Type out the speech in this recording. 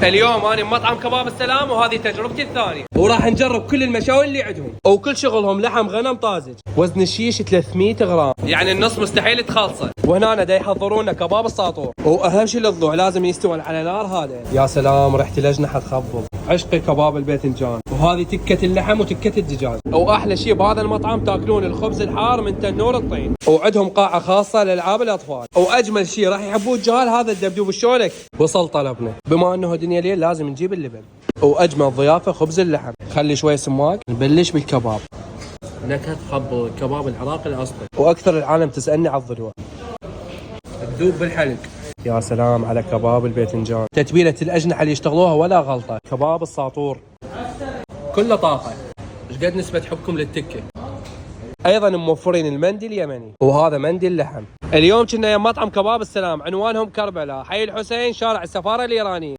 اليوم انا بمطعم كباب السلام وهذه تجربتي الثانيه، وراح نجرب كل المشاوي اللي عندهم، وكل شغلهم لحم غنم طازج، وزن الشيش 300 غرام، يعني النص مستحيل تخلصه. وهنا دا يحضرون لنا كباب الساطور، واهم شيء للضوء لازم يستوي على نار هذا. يا سلام ريحه الاجنحه تخبل، عشقي كباب الباذنجان، وهذه تكه اللحم وتكه الدجاج. واحلى شيء بهذا المطعم تاكلون الخبز الحار من تنور الطين، وعندهم قاعه خاصه لالعاب الاطفال. واجمل شيء راح يحبون جهال هذا الدبدوب الشولك. وصل طلبنا، بما انه دنيا ليل لازم نجيب اللبن، واجمل ضيافه خبز اللحم. خلي شوي سماق. نبلش بالكباب، نكهه خبل الكباب العراقي الاصلي، واكثر العالم تسالني على الضلوع، تذوب بالحلق. يا سلام على كباب الباذنجان، تتبيله الاجنحه اللي يشتغلوها ولا غلطه. كباب الساطور كله طاقه. ايش قد نسبه حبكم للتكه؟ ايضا موفرين المندي اليمني، وهذا مندي اللحم. اليوم كنا يم مطعم كباب السلام، عنوانهم كربلاء، حي الحسين، شارع السفاره الايرانيه.